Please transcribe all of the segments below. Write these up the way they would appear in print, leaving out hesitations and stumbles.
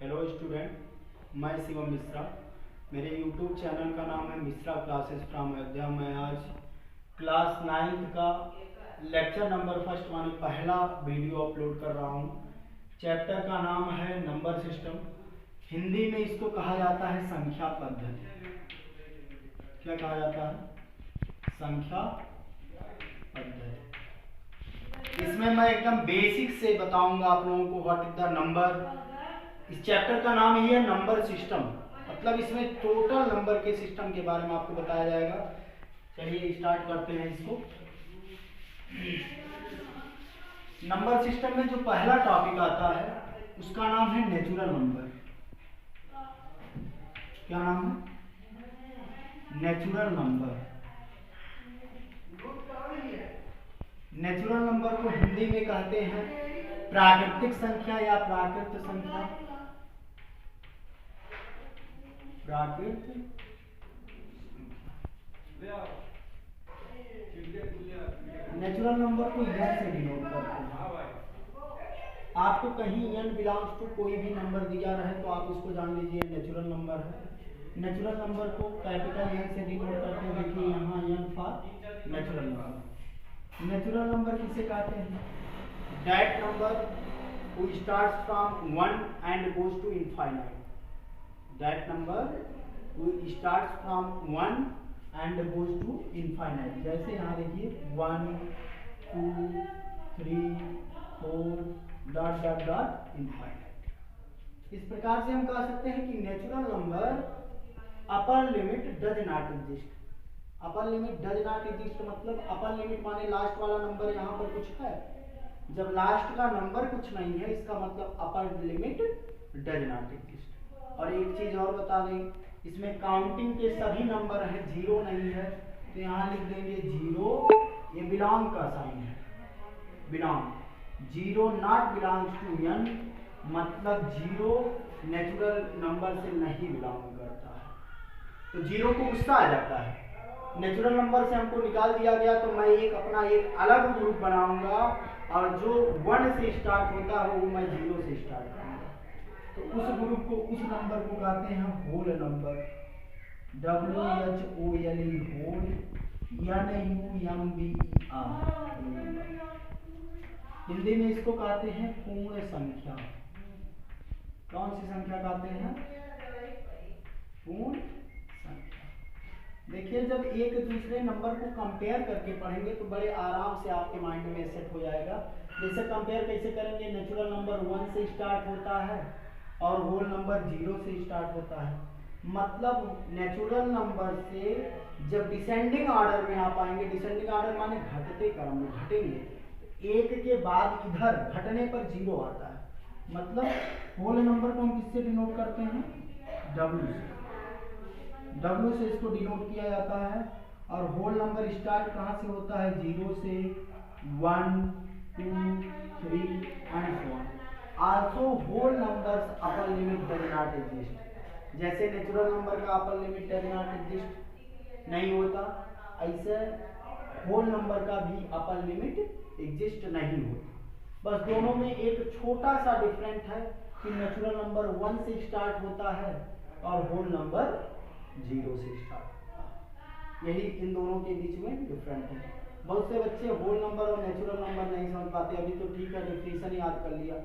Hello student, मैं शिवम मिश्रा। मेरे YouTube channel का नाम है मिश्रा क्लासेस फ्रॉम अयोध्या। मैं आज क्लास 9th का लेक्चर नंबर फर्स्ट माने पहला वीडियो अपलोड कर रहा हूँ। चैप्टर का नाम है नंबर सिस्टम। हिंदी में इसको कहा जाता है संख्या पद्धति। क्या कहा जाता है? संख्या पद्धति। इसमें मैं एकदम बेसिक से बताऊंगा आप लोगों को व्हाट इज द नंबर। इस चैप्टर का नाम ही है नंबर सिस्टम, मतलब इसमें टोटल नंबर के सिस्टम के बारे में आपको बताया जाएगा। चलिए स्टार्ट करते हैं इसको। नंबर सिस्टम में जो पहला टॉपिक आता है उसका नाम है नेचुरल नंबर। क्या नाम है? Natural number. नेचुरल नंबर को हिंदी में कहते हैं प्राकृतिक संख्या या प्राकृत संख्या। प्राकृत नेचुरल नंबर को n से डिनोट करते हैं। आपको कहीं n बिलोंग्स टू कोई भी नंबर दिया रहे तो आप उसको जान लीजिए नेचुरल नंबर है। नेचुरल नंबर को कैपिटल N से डिनोट करते हैं। देखिए यहाँ n for natural number. Natural number किसे कहते हैं? That number who starts from 1 and goes to infinite. That number who starts from 1 and goes to infinite. जैसे यहाँ देखिए 1 2 3 4 डॉट डॉट डॉट इनफाइनाइट। इस प्रकार से हम कह सकते हैं कि natural number upper limit does not exist. Upper limit does not exist मतलब अपर लिमिट माने लास्ट वाला नंबर यहाँ पर कुछ है। जब लास्ट का नंबर कुछ नहीं है इसका मतलब अपर लिमिट डज नॉट एग्जिस्ट। और एक चीज और बता दें, इसमें काउंटिंग के सभी नंबर हैं, जीरो नहीं है तो यहाँ लिख देंगे जीरो। ये बिलोंग का साइन है, belong. Zero not belongs to n मतलब जीरो नेचुरल नंबर से नहीं बिलोंग करता है, तो जीरो को गुस्सा आ जाता है। नेचुरल नंबर से हमको निकाल दिया गया तो मैं अपना एक अलग ग्रुप बनाऊंगा और जो 1 से स्टार्ट होता है वो मैं 0 से स्टार्ट करूंगा। तो उस ग्रुप को, उस नंबर को कहते हैं whole number. WHOLE whole, NUMBER। Hindi में इसको कहते हैं पूर्ण संख्या। कौन सी संख्या कहते हैं? पूर्ण संख्या। देखिए जब एक दूसरे नंबर को कंपेयर करके पढ़ेंगे तो बड़े आराम से आपके माइंड में सेट हो जाएगा। जैसे कंपेयर कैसे करेंगे? नेचुरल नंबर 1 से स्टार्ट होता है और होल नंबर 0 से स्टार्ट होता है। मतलब नेचुरल नंबर से जब डिसेंडिंग ऑर्डर में आप आएंगे, डिसेंडिंग ऑर्डर माने घटते क्रम में घटेंगे, एक के बाद इधर घटने पर 0 आता है। मतलब होल नंबर को हम किससे डिनोट करते हैं? W से। W से इसको डिनोट किया जाता है। और होल नंबर स्टार्ट कहाँ से होता है? 0 से 1 2 3 and so on. Also whole numbers upper limit does not exist. जैसे नेचुरल नंबर का upper limit does not exist नहीं होता, ऐसे होल नंबर का भी अपर लिमिट एग्जिस्ट नहीं होता। बस दोनों में एक छोटा सा डिफरेंट है कि नेचुरल नंबर 1 से स्टार्ट होता है और होल नंबर 0 से स्टार्ट होता है। यही इन दोनों के बीच में डिफरेंट है। बहुत से बच्चे होल नंबर और नेचुरल नंबर नहीं समझ पाते। अभी तो ठीक है, डेफिनेशन याद कर लिया।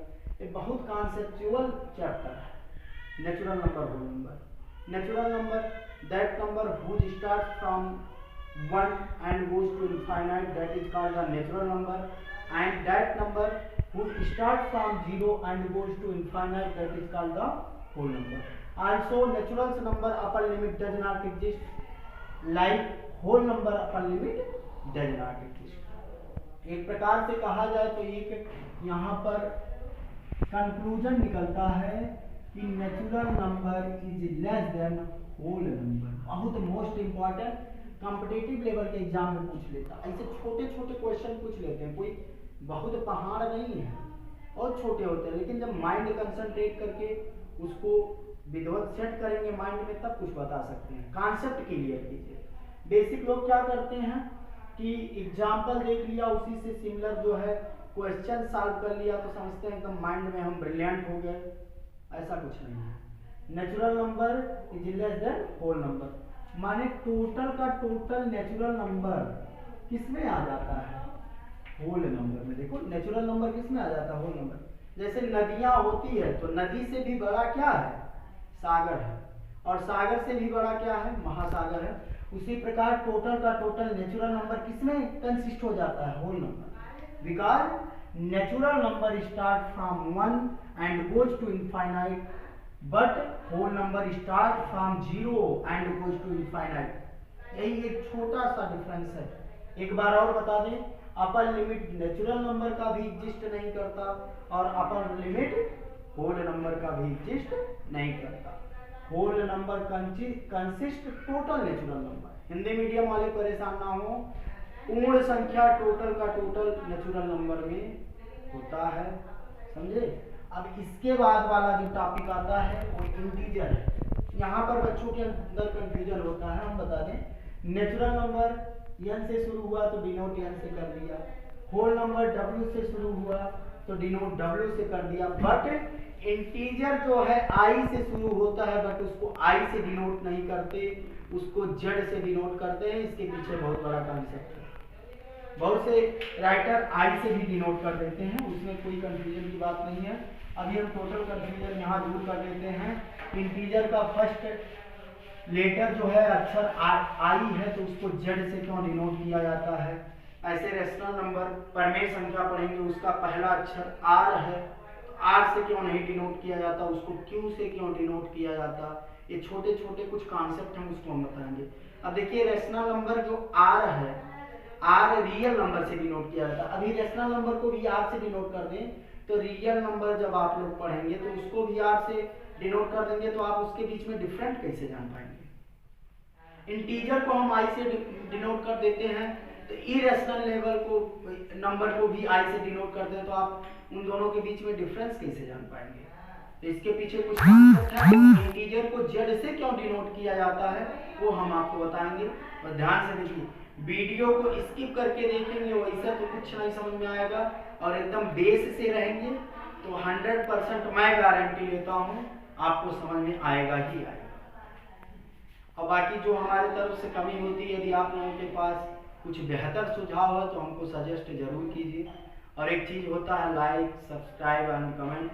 ये बहुत कॉन्सेप्चुअल चैप्टर है natural number, whole number. Natural number that number which start from 1 and goes to infinite, that is called the natural number. And that number which starts from 0 and goes to infinite, that is called the whole number. Also natural number upper limit does not exist, like whole number upper limit does not exist। एक प्रकार से कहा जाए तो एक यहाँ पर conclusion निकलता है कि natural number is less than whole number. बहुत मोस्ट इंपॉर्टेंट, कॉम्पिटिटिव लेवल के एग्जाम में पूछ लेता। ऐसे छोटे छोटे क्वेश्चन पूछ लेते हैं, कोई बहुत पहाड़ नहीं है और छोटे होते हैं, लेकिन जब माइंड कंसंट्रेट करके उसको विधिवत सेट करेंगे माइंड में तब कुछ बता सकते हैं। कॉन्सेप्ट क्लियर कीजिए। बेसिक लोग क्या करते हैं कि एग्जाम्पल देख लिया, उसी से सिमिलर जो है क्वेश्चन सॉल्व कर लिया तो समझते हैं एकदम माइंड में हम ब्रिलियंट हो गए। ऐसा कुछ नहीं है। Natural number is less than whole number, माने टोटल का टोटल नेचुरल नंबर किस में आ जाता है? होल नंबर में। देखो नेचुरल नंबर किस में आ जाता है? Whole number. जैसे नदियां होती है तो नदी से भी बड़ा क्या है? सागर है, और सागर से भी बड़ा क्या है? महासागर है। उसी प्रकार टोटल का टोटल नेचुरल नंबर किसमें कंसिस्ट हो जाता है? Whole number. Because natural number start from 1 and goes to infinite, but whole number start from 0 and goes to infinite. यही एक छोटा सा डिफरेंस है। एक बार और बता दें, अपर लिमिट नेचुरल नंबर का भी एग्जिस्ट नहीं करता और अपर लिमिट होल नंबर का भी एग्जिस्ट नहीं करता। Whole number consist total natural number. Hindi medium वाले परेशान ना हो, पूर्ण संख्या टोटल का टोटल नेचुरल नंबर में होता है, समझे? अब इसके बाद वाला जो टॉपिक आता है वो इंटीजर है। यहाँ पर बच्चों के अंदर कंफ्यूजन होता है। हम बता दें, नेचुरल नंबर n से शुरू हुआ तो डिनोट n से कर दिया, होल नंबर w से शुरू हुआ तो डिनोट w से कर दिया, बट इंटीजर जो है i से शुरू होता है, बट उसको i से डिनोट नहीं करते, उसको z से डिनोट करते हैं। इसके पीछे बहुत बड़ा कॉन्सेप्ट है। बहुत से राइटर i से भी डिनोट कर देते हैं, उसमें कोई कंफ्यूजन की बात नहीं है। अभी हम टोटल कंफ्यूजन यहाँ दूर कर देते हैं। इंटीजर का फर्स्ट लेटर जो है अक्षर आई है तो उसको जेड से क्यों डिनोट किया जाता है? ऐसे रेशनल नंबर परमेय संख्या पढ़ेंगे, उसका पहला अक्षर आर है, आर से क्यों नहीं डिनोट किया जाता, उसको क्यू से क्यों डिनोट किया जाता? ये छोटे छोटे कुछ कॉन्सेप्ट हैं, उसको हम बताएंगे। अब देखिए रेशनल नंबर जो आर है, आर रियल नंबर से डिनोट किया जाता है। अभी रेशनल नंबर को भी आर से डिनोट कर दें तो रियल नंबर जब आप लोग पढ़ेंगे तो उसको भी आर से डिनोट कर देंगे, तो आप उसके बीच में डिफरेंट कैसे जान पाएंगे? इंटीजर को हम आई से डिनोट कर देते हैं तो इरेशनल लेवल को नंबर को भी आई से डिनोट करते हैं, तो आप उन दोनों के बीच में डिफरेंस कैसे जान पाएंगे? तो इसके पीछे कुछ कॉन्सेप्ट है। इंटीजर को जेड से क्यों डिनोट किया जाता है वो हम आपको बताएंगे, और ध्यान से देखिए। वीडियो को स्किप करके देखेंगे वैसे तो कुछ नहीं समझ में आएगा, और एकदम बेस से रहेंगे तो 100% मैं गारंटी लेता हूँ आपको समझ में आएगा ही आएगा। और बाकी जो हमारे तरफ से कमी होती है, यदि आप लोगों के पास कुछ बेहतर सुझाव है तो हमको सजेस्ट जरूर कीजिए। और एक चीज़ होता है, लाइक सब्सक्राइब एंड कमेंट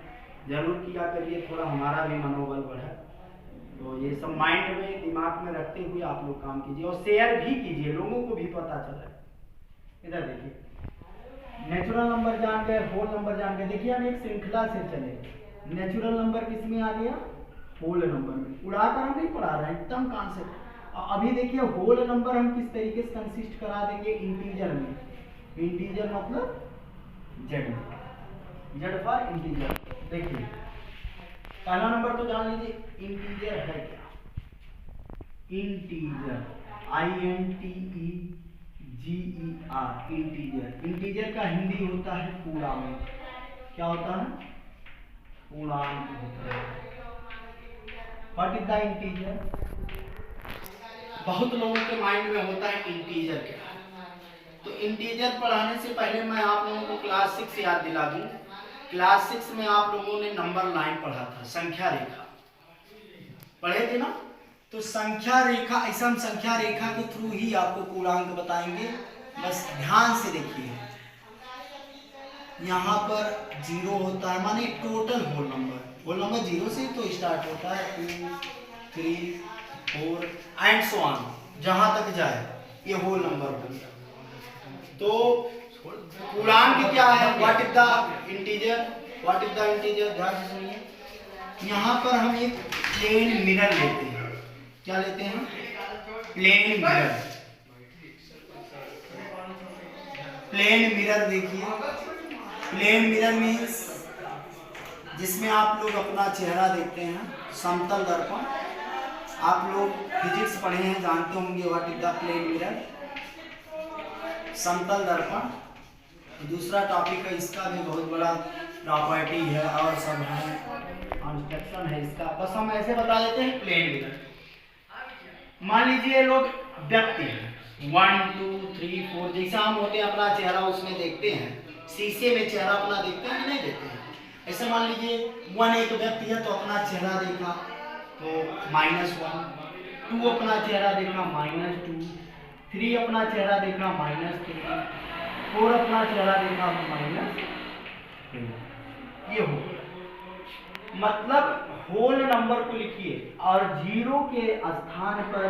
जरूर किया करिए, थोड़ा हमारा भी मनोबल बढ़े। तो ये सब माइंड में दिमाग में रखते हुए आप लोग काम कीजिए, और शेयर भी कीजिए, लोगों को भी पता चले। इधर देखिए, नेचुरल नंबर जान गए, होल नंबर जान गए। देखिए हम एक श्रृंखला से चले। नेचुरल नंबर किस में आ गया? होल नंबर में। उड़ाकर हम नहीं पढ़ा रहे हैं, एकदम कॉन्सेप्ट। अभी देखिए होल नंबर हम किस तरीके से कंसिस्ट करा देंगे? इंटीजर में। इंटीजर मतलब जेड, जेड फॉर इंटीजर। देखिए पहला नंबर तो जान लीजिए, इंटीजर है क्या? Integer INTEGER, integer. इंटीजर का हिंदी होता है पूर्णांक। क्या होता है? पूर्णांक होता है। What is the integer? बहुत लोगों के माइंड में होता है इंटीजर क्या है। तो इंटीजर पढ़ाने से पहले मैं आप लोगों को क्लास 6 याद दिला दूं। क्लास 6 में आप लोगों ने नंबर 9 पढ़ा था, संख्या रेखा पढ़े थे ना? तो संख्या रेखा, ऐसा हम संख्या रेखा के थ्रू ही आपको पूर्णांक बताएंगे। बस ध्यान से देखिए, यहाँ पर 0 होता है, माने total whole number. Whole number 0 से तो स्टार्ट होता है, 2 3 4 एंड सो ऑन, जहां तक जाए ये होल नंबर हो गया। तो पूर्णांक क्या है? What is the integer? What is the integer? ध्यान से सुनिए। यहाँ पर हम एक प्लेन मिरर लेते हैं। क्या लेते हैं? Plane mirror. प्लेन मिरर देखिए, प्लेन मिरर मीन्स जिसमें आप लोग अपना चेहरा देखते हैं, समतल दर्पण। आप लोग फिजिक्स पढ़े हैं, जानते होंगे what is the plane mirror, समतल दर्पण। दूसरा टॉपिक है, इसका भी बहुत बड़ा प्रॉपर्टी है और सब है, कंस्ट्रक्शन है इसका। बस हम ऐसे बता देते हैं प्लेन मिरर। मान लीजिए लोग व्यक्ति हैं, 1 2 3 4, जैसा हम होते हैं अपना चेहरा उसमें देखते हैं, शीशे में चेहरा अपना देखते हैं, नहीं देखते हैं। ऐसे मान लीजिए 1 एक व्यक्ति है तो अपना चेहरा देखा तो -1, 2 अपना चेहरा देखा -2, 3 अपना चेहरा देखा -3, 4 अपना चेहरा देखा -3। ये हो मतलब होल नंबर को लिखिए और 0 के स्थान पर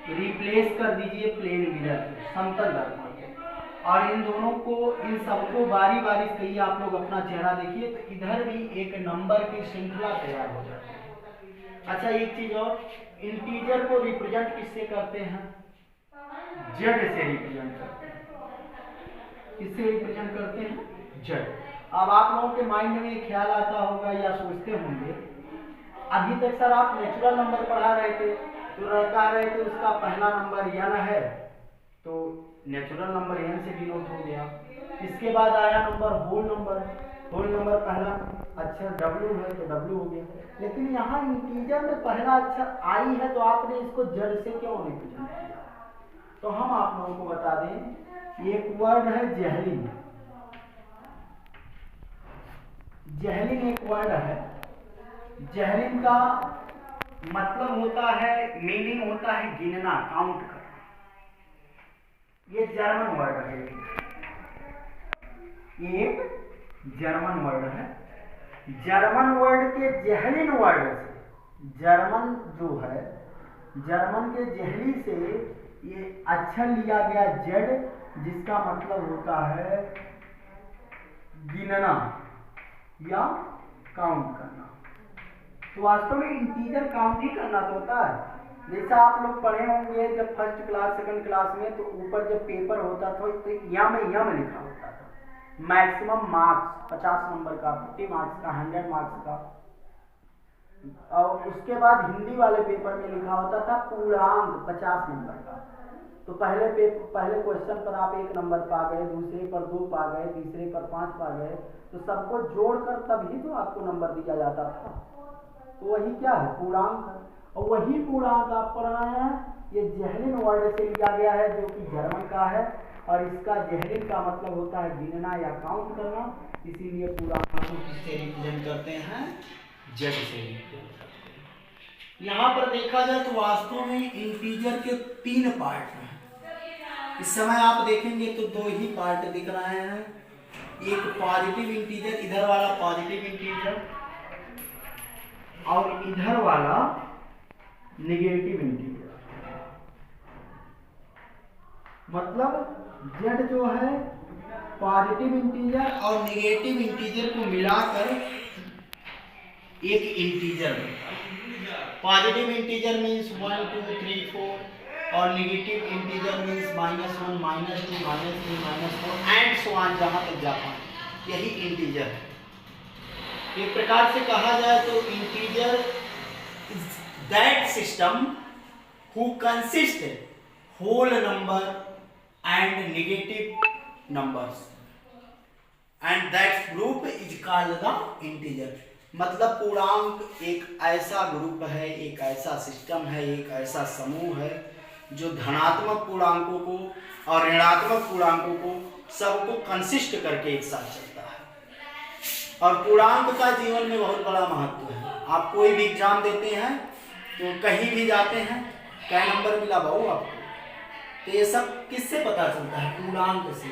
रिप्लेस कर दीजिए प्लेन मिरर समतल दर्पण को, और इन दोनों को इन सबको बारी बारी से कहिए आप लोग अपना चेहरा देखिए तो इधर भी एक नंबर की श्रृंखला तैयार हो जाती है। अच्छा एक चीज और, इंटीजर को रिप्रेजेंट किससे करते हैं? जेड से रिप्रेजेंट करते हैं। किससे रिप्रेजेंट करते हैं? जेड। अब आप लोगों के माइंड में ख्याल आता होगा या सोचते होंगे, अभी तक सर आप नेचुरल नंबर पढ़ा रहे थे तो कह रहे थे उसका पहला नंबर n है तो नेचुरल नंबर n से डिनोट हो गया। इसके बाद आया नंबर होल नंबर पहला अक्षर w है तो w हो गया। लेकिन यहाँ इंटीजर में पहला अक्षर i है तो आपने इसको जेड से क्यों रिप्रेजेंट किया? तो हम आप लोगों को बता दें, एक वर्ड है जेहलिन। जेहलिन एक वर्ड है। जेहलिन का मतलब होता है, मीनिंग होता है गिनना, काउंट करना। ये जर्मन वर्ड है, ये एक जर्मन वर्ड है। जर्मन वर्ड के जेहलिन वर्ड से, जर्मन जो है, जर्मन के जेहली से ये अक्षर लिया गया जेड, जिसका मतलब होता है गिनना या काउंट करना। तो वास्तव में इंटीजर काउंट ही करना तो होता है। जैसा आप लोग पढ़े होंगे जब फर्स्ट क्लास सेकंड क्लास में, तो ऊपर जब पेपर होता था तो यम लिखा होता था। मैक्सिमम मार्क्स 50 नंबर का, 50 मार्क्स का, 100 मार्क्स का। और उसके बाद हिंदी वाले पेपर में लिखा होता था पूर्णांक 50 नंबर का। तो पहले क्वेश्चन पर आप 1 नंबर पा गए, दूसरे पर 2 पा गए, तीसरे पर 5 पा गए, तो सबको जोड़कर तभी तो आपको नंबर दिया जाता था। तो वही क्या है? पूर्णांक है। और वही पूर्णांक आप पढ़ रहे हैं, ये जेहलिन वर्ड से लिया गया है जो कि जर्मन का है, और इसका जेहलिन का मतलब होता है गिनना या काउंट करना। इसीलिए पूर्णांक को किससे रिप्रेजेंट करते हैं? जेड से रिप्रेजेंट करते हैं। यहाँ पर देखा जाए तो वास्तव में इंटीजर के 3 पार्ट हैं। इस समय आप देखेंगे तो 2 ही पार्ट दिख रहे हैं। एक पॉजिटिव इंटीजर, इधर वाला पॉजिटिव इंटीजर, और इधर वाला नेगेटिव इंटीजर। मतलब जेड जो है पॉजिटिव इंटीजर और नेगेटिव इंटीजर को मिलाकर एक इंटीजर बनता है। पॉजिटिव इंटीजर मीन्स 1 2 3 4 और negative integer means -1 -2 -3 -4 and so on, जहां तक जाता है। यही इंटीजर है। एक प्रकार से कहा जाए तो integer is that system who consist whole number and negative numbers and that group is called the integer. मतलब पूर्णांक एक ऐसा ग्रुप है, एक ऐसा सिस्टम है, एक ऐसा समूह है जो धनात्मक पूर्णांकों को और ऋणात्मक पूर्णांकों को सबको कंसिस्ट करके एक साथ चलता है। और पूर्णांक का जीवन में बहुत बड़ा महत्व है। आप कोई भी एग्जाम देते हैं तो कहीं भी जाते हैं, क्या नंबर मिला भाऊ आपको, तो ये सब किससे पता चलता है? पूर्णांक से।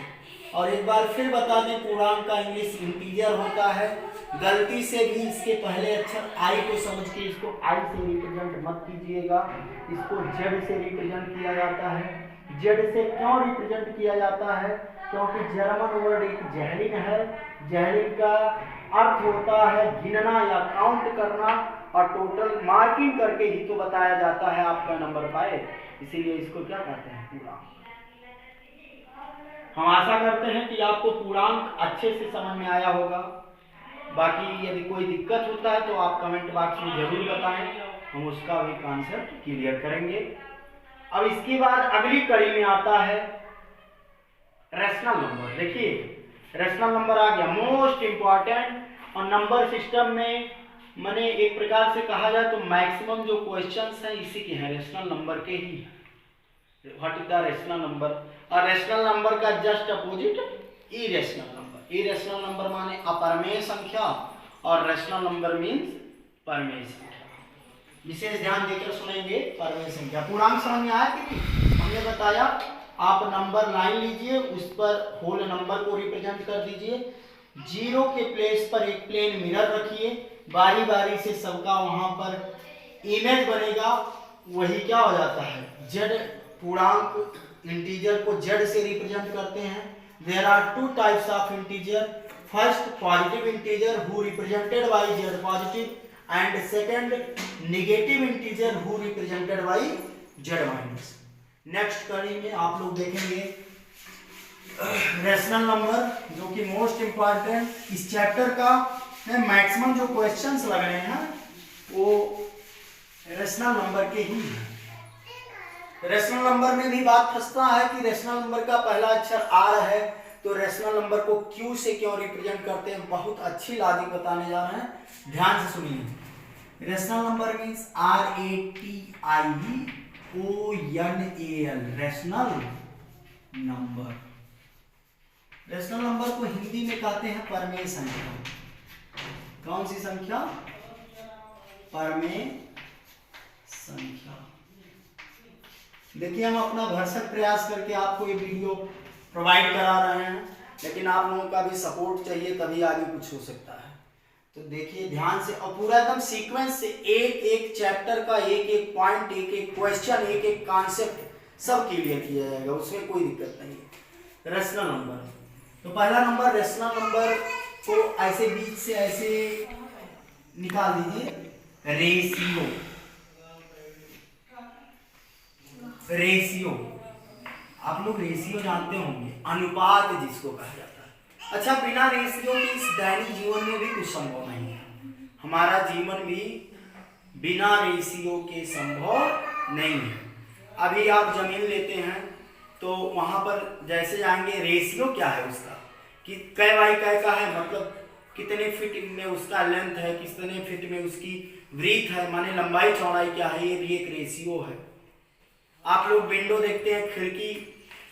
और एक बार फिर बता दें, पूर्णांक का इंग्लिश इंटीजर होता है। गलती से भी इसके पहले अक्षर आई को समझ के इसको आई से रिप्रेजेंट मत कीजिएगा, इसको जेड से रिप्रेजेंट किया जाता है। जेड से क्यों रिप्रेजेंट किया जाता है? क्योंकि जर्मन वर्ड एक जेहलिन है। जेहलिन का अर्थ होता है गिनना या काउंट करना, और टोटल मार्किंग करके ही तो बताया जाता है आपका नंबर पाए। इसीलिए इसको क्या कहते हैं? पूर्णांक। हम आशा करते हैं कि आपको पूर्णांक अच्छे से समझ में आया होगा। बाकी यदि कोई दिक्कत होता है तो आप कमेंट बॉक्स में जरूर बताएं, हम उसका भी कॉन्सेप्ट क्लियर करेंगे। अब इसके बाद अगली कड़ी में आता है रैशनल नंबर। देखिए रैशनल नंबर आ गया, मोस्ट इंपॉर्टेंट। और नंबर सिस्टम में मैंने एक प्रकार से कहा जाए तो मैक्सिमम जो क्वेश्चंस हैं इसी के हैं, रैशनल नंबर के ही हैं। What is the rational number? और रैशनल नंबर का just opposite irrational number. Irrational number माने अपरमेय संख्या, और रेशनल नंबर मीन्स परमेय संख्या। विशेष ध्यान देकर सुनेंगे। परमेय संख्या पूर्णांक समझ में आया कि नहीं? हमने बताया आप नंबर लाइन लीजिए, उस पर होल नंबर को रिप्रेजेंट कर दीजिए, 0 के प्लेस पर एक प्लेन मिरर रखिए, बारी बारी से सबका वहां पर इमेज बनेगा, वही क्या हो जाता है जेड। पूर्णांक इंटीजर को जेड से रिप्रेजेंट करते हैं। There are two types of integer, first positive integer who represented by Z positive, and second negative integer who represented by Z minus. Next कड़ी में आप लोग देखेंगे रेशनल नंबर, जो कि मोस्ट इंपॉर्टेंट इस चैप्टर का मैक्सिमम जो क्वेश्चंस लग रहे हैं वो रेशनल नंबर के ही हैं। रेशनल नंबर में भी बात फंसता है कि रेशनल नंबर का पहला अक्षर आर है, तो रेशनल नंबर को क्यू से क्यों रिप्रेजेंट करते हैं। बहुत अच्छी लॉजिक बताने जा रहे हैं, ध्यान से सुनिए। Rational number means RATIONAL, rational number. Rational number को हिंदी में कहते हैं परमेय संख्या। कौन सी संख्या? परमेय संख्या। देखिए हम अपना भरसक प्रयास करके आपको ये वीडियो प्रोवाइड करा रहे हैं, लेकिन आप लोगों का भी सपोर्ट चाहिए, तभी आगे कुछ हो सकता है। तो देखिए ध्यान से, और पूरा एकदम सीक्वेंस से एक एक चैप्टर का एक एक पॉइंट, एक एक क्वेश्चन, एक एक कॉन्सेप्ट सब क्लियर किया जाएगा, उसमें कोई दिक्कत नहीं है। रेशनल नंबर, तो पहला नंबर रेशनल नंबर को ऐसे बीच से ऐसे निकाल दीजिए, रेशियो। रेशियो आप लोग रेशियो जानते होंगे, अनुपात जिसको कहा जाता है। अच्छा, बिना रेशियो के इस दैनिक जीवन में भी कुछ संभव नहीं है। हमारा जीवन भी बिना रेशियो के संभव नहीं है। अभी आप जमीन लेते हैं तो वहां पर जैसे जाएंगे, रेशियो क्या है उसका कि कै बाई कै का है, मतलब कितने फीट में उसका लेंथ है, कितने फीट में उसकी ब्रीथ है, माने लंबाई चौड़ाई क्या है, ये भी एक रेशियो है। आप लोग विंडो देखते हैं, खिड़की,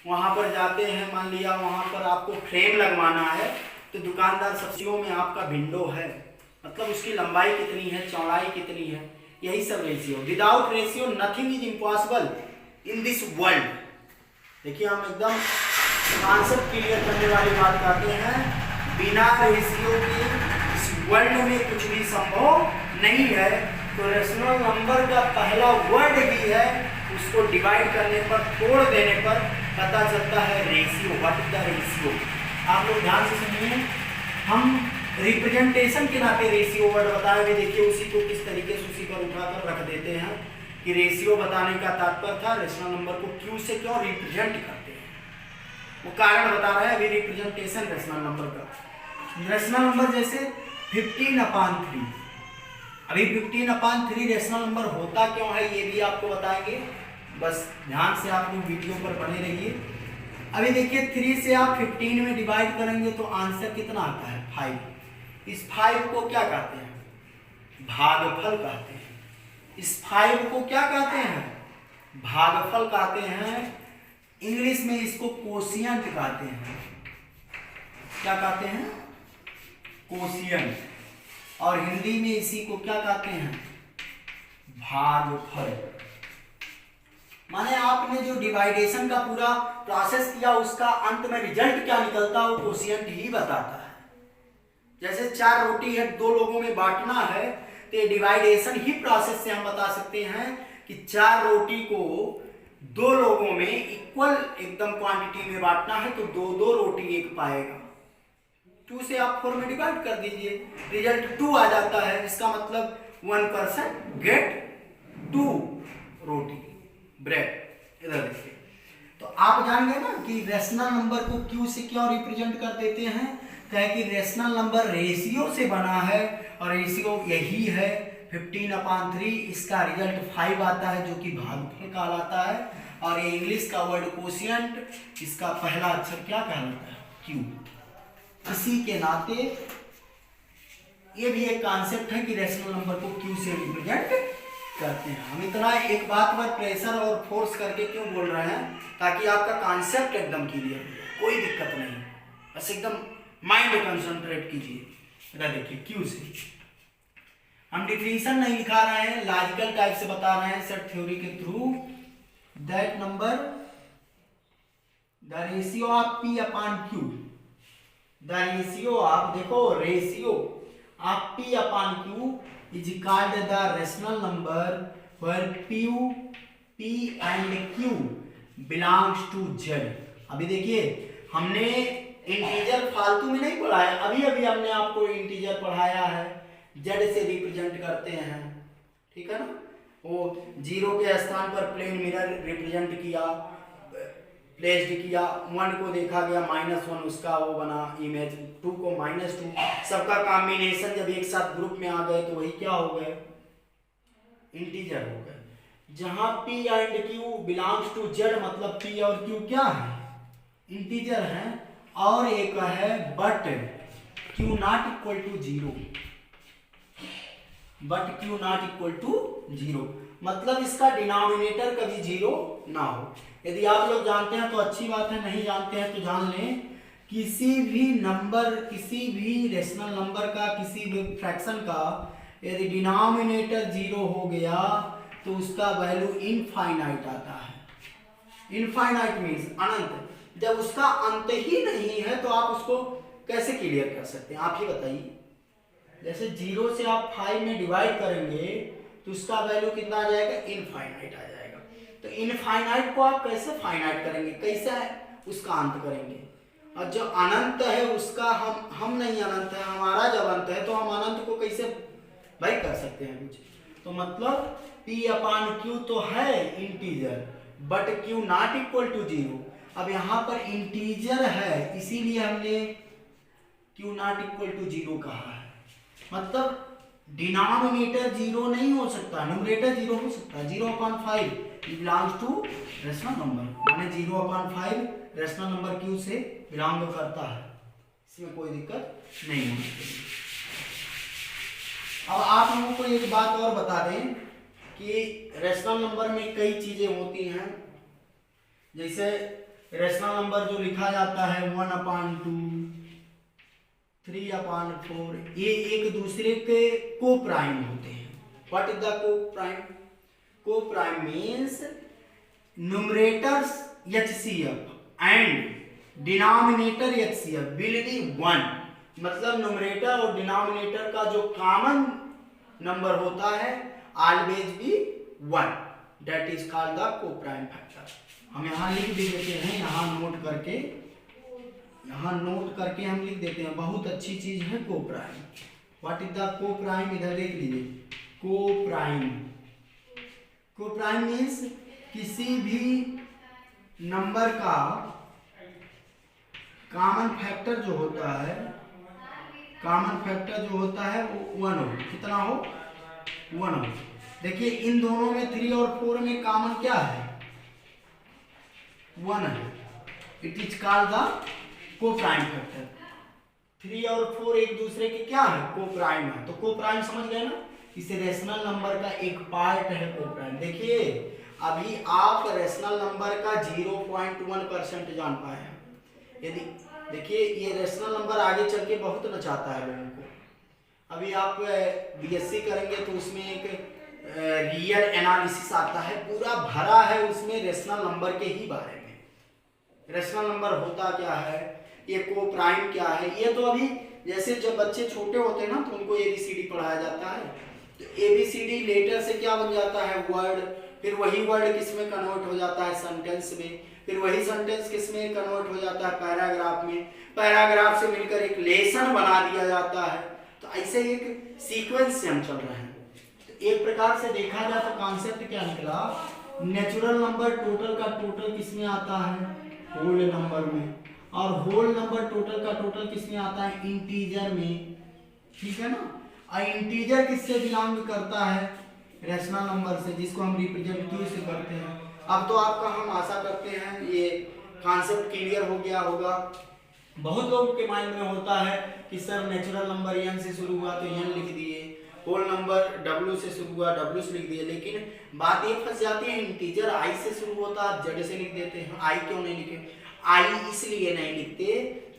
वहां पर जाते हैं, मान लिया वहां पर आपको फ्रेम लगवाना है, तो दुकानदार सब्जियों में आपका विंडो है, मतलब उसकी लंबाई कितनी है, चौड़ाई कितनी है, यही सब ratio. Without ratio nothing is impossible in this world. देखिए हम एकदम कॉन्सेप्ट क्लियर करने वाली बात करते हैं, बिना रेशियो के इस वर्ल्ड में कुछ भी संभव नहीं है। तो रेशनल नंबर का पहला वर्ड भी है, उसको डिवाइड करने पर, तोड़ देने पर पता चलता है ratio. What is the ratio? आप लोग ध्यान से सुनिए, हम रिप्रेजेंटेशन के नाते रेशियो वर्ड बताए हुए, देखिए उसी को किस तरीके से उसी पर उठाकर रख देते हैं कि रेशियो बताने का तात्पर्य था रेशनल नंबर को क्यू से क्यों रिप्रेजेंट करते हैं, वो कारण बता रहा है अभी रिप्रेजेंटेशन रेशनल नंबर का। रेशनल नंबर जैसे 15/3, अभी 15/3 रेशनल नंबर होता क्यों है ये भी आपको बताएंगे, बस ध्यान से आप लोग वीडियो पर बने रहिए। अभी देखिए 3 से आप 15 में डिवाइड करेंगे तो आंसर कितना आता है? 5। इस 5 को क्या कहते हैं? भागफल कहते हैं। इस 5 को क्या कहते हैं? भागफल कहते हैं। इंग्लिश में इसको कोशिएंट कहते हैं। क्या कहते हैं? कोशिएंट। और हिंदी में इसी को क्या कहते हैं? भागफल। माने आपने जो डिवाइडेशन का पूरा प्रोसेस किया, उसका अंत में रिजल्ट क्या निकलता है वो कोशिएंट ही बताता है। जैसे 4 रोटी है, 2 लोगों में बांटना है, तो ये डिवाइडेशन ही प्रोसेस से हम बता सकते हैं कि 4 रोटी को 2 लोगों में इक्वल एकदम क्वांटिटी में बांटना है, तो 2 रोटी एक पाएगा। 2 से आप 4 में डिवाइड कर दीजिए, रिजल्ट 2 आ जाता है। इसका मतलब 1 पर्सन गेट 2 रोटी ब्रेड। इधर देखिए, तो आप जान गए ना कि रेशनल नंबर को क्यू से क्यों रिप्रेजेंट कर देते हैं, क्या कि रेशनल नंबर रेशियो से बना है, और रेशियो यही है 15/3। इसका रिजल्ट 5 आता है जो कि भागफल कहलाता है, और ये इंग्लिश का वर्ड कोशिएंट, इसका पहला अक्षर क्या कहलाता है? क्यू। इसी के नाते ये भी एक कॉन्सेप्ट है कि रेशनल नंबर को क्यू से रिप्रेजेंट करते हैं। हम इतना एक बात पर प्रेशर और फोर्स करके क्यों बोल रहे हैं, ताकि आपका कॉन्सेप्ट एकदम क्लियर हो जाए, कोई दिक्कत नहीं, बस एकदम माइंड कंसंट्रेट कीजिए। देखिए क्यू से हम डिफिनेशन नहीं लिखा रहे हैं, लॉजिकल टाइप से बता रहे हैं सेट थ्योरी के through that number the ratio of P upon Q, the ratio of, देखो ratio of P upon Q is called the rational number where P and Q belongs to Z. अभी देखिए हमने integer फालतू में नहीं पढ़ाया, अभी अभी हमने आपको इंटीजर पढ़ाया है, जेड से रिप्रेजेंट करते हैं, ठीक है ना। वो जीरो के स्थान पर प्लेन मिरर रिप्रेजेंट किया, प्लेस्ड किया, 1 को देखा गया -1 उसका वो बना इमेज, 2 को -2, सबका कॉम्बिनेशन जब एक साथ ग्रुप में आ गए तो वही क्या हो गए, इंटीजर हो गए। जहां P and Q belongs to Z मतलब P और Q क्या है, इंटीजर है, और एक है but Q not equal to 0, but Q not equal to 0 मतलब इसका डिनोमिनेटर कभी 0 ना हो। यदि आप लोग जानते हैं तो अच्छी बात है, नहीं जानते हैं तो जान लें, किसी भी नंबर, किसी भी रेशनल नंबर का, किसी भी फ्रैक्शन का यदि डिनोमिनेटर 0 हो गया तो उसका वैल्यू इनफाइनाइट आता है। इनफाइनाइट मीन्स अनंत। जब उसका अंत ही नहीं है तो आप उसको कैसे क्लियर कर सकते हैं, आप ही बताइए। जैसे 0 से आप 5 में डिवाइड करेंगे तो उसका वैल्यू कितना आ जाएगा, इनफाइनाइट आ जाएगा। तो इनफाइनाइट को आप कैसे फाइनाइट करेंगे, कैसे उसका अंत करेंगे। और जो अनंत है उसका हम नहीं अनंत है, हमारा जब अंत है तो हम अनंत को कैसे भाई कर सकते हैं कुछ। तो मतलब P अपॉन Q तो है integer, but Q not equal to 0। अब यहाँ पर इंटीजर है इसीलिए हमने Q नॉट इक्वल टू 0 कहा है। मतलब डिनोमिनेटर 0 नहीं हो सकता, न्यूमरेटर 0 हो सकता है। 0/5 बिलोंग्स टू रेशनल नंबर, माने 0/5 रेशनल नंबर Q से बिलोंग करता है, इसमें कोई दिक्कत नहीं है। अब आप लोगों को एक बात और बता दें कि रेशनल नंबर में कई चीजें होती हैं। जैसे रेशनल नंबर जो लिखा जाता है 1/2, 3/4, ये एक दूसरे के को प्राइम होते हैं। व्हाट इज द को प्राइम? को prime means numerators HCF and denominator HCF will be 1। मतलब न्यूमरेटर और डिनोमिनेटर का जो कॉमन नंबर होता है always be 1, that is called the को प्राइम फैक्टर। हम यहाँ लिख भी देते हैं, यहाँ नोट करके, यहाँ नोट करके हम लिख देते हैं, बहुत अच्छी चीज है को प्राइम। व्हाट इज द को प्राइम, इधर देख लीजिए, को प्राइम। को प्राइम मीन्स किसी भी नंबर का कॉमन फैक्टर जो होता है, कॉमन फैक्टर जो होता है वो 1 हो। कितना हो? 1 हो। देखिए इन दोनों में 3 और 4 में कॉमन क्या है? 1 है। इट इज कॉल्ड द को प्राइम फैक्टर। 3 और 4 एक दूसरे के क्या है? को प्राइम है। तो को प्राइम समझ गए ना, इसे रेशनल नंबर का एक पार्ट है को प्राइम। देखिए अभी आप रेशनल नंबर का 0.1% जान पाए हैं। यदि देखिए ये रेशनल नंबर आगे चल के बहुत नचाता है लोगों को। अभी आप BSc करेंगे तो उसमें एक रियल एनालिसिस आता है, पूरा भरा है उसमें रेशनल नंबर के ही बारे में। रेशनल नंबर होता क्या है, ये को प्राइम क्या है। ये तो अभी जैसे जब बच्चे छोटे होते हैं ना तो उनको ABCD पढ़ाया जाता है, तो ABCD लेटर से क्या बन जाता है? वर्ड। फिर वही वर्ड किस में कन्वर्ट हो जाता है? सेंटेंस में। फिर वही सेंटेंस किस में कन्वर्ट हो जाता है? पैराग्राफ में। पैराग्राफ से मिलकर एक लेसन बना दिया जाता है। तो ऐसे एक सीक्वेंस से हम चल रहे हैं। तो एक प्रकार से देखा जाए तो कॉन्सेप्ट क्या निकला, नेचुरल नंबर टोटल का टोटल किस में आता है? होल नंबर में। और होल नंबर टोटल का टोटल किस में आता है? इंटीजर में। ठीक है ना। और इंटीजर किससे बिलोंग करता है? रेशनल नंबर से, जिसको हम रिप्रेजेंट क्यू से करते हैं। अब तो आपका हम आशा करते हैं ये कॉन्सेप्ट क्लियर हो गया होगा। बहुत लोगों के माइंड में होता है कि सर नेचुरल नंबर n से शुरू हुआ तो n लिख दिए, होल नंबर w से शुरू हुआ w से लिख दिए। लेकिन बात ये फंस जाती है, इंटीजर i से शुरू होता है z से लिख देते हैं। i क्यों नहीं लिखे? i इसलिए नहीं लिखते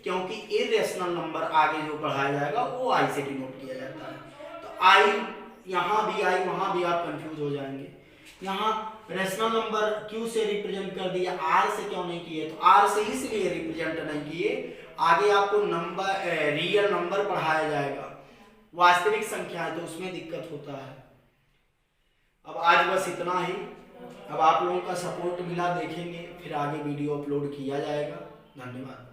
क्योंकि इरेशनल नंबर आगे जो पढ़ाया जाएगा वो आई से डिनोट किया जाता है। तो आई यहाँ भी आई, वहाँ भी आप कंफ्यूज हो जाएंगे। यहाँ रेशनल नंबर क्यू से रिप्रेजेंट कर दिया, आर से क्यों नहीं किए? तो आर से इसलिए रिप्रेजेंट नहीं किए, आगे आपको नंबर रियल नंबर पढ़ाया जाएगा, वास्तविक संख्या है, तो उसमें दिक्कत होता है। अब आज बस इतना ही। अब आप लोगों का सपोर्ट मिला, देखेंगे फिर आगे वीडियो अपलोड किया जाएगा। धन्यवाद।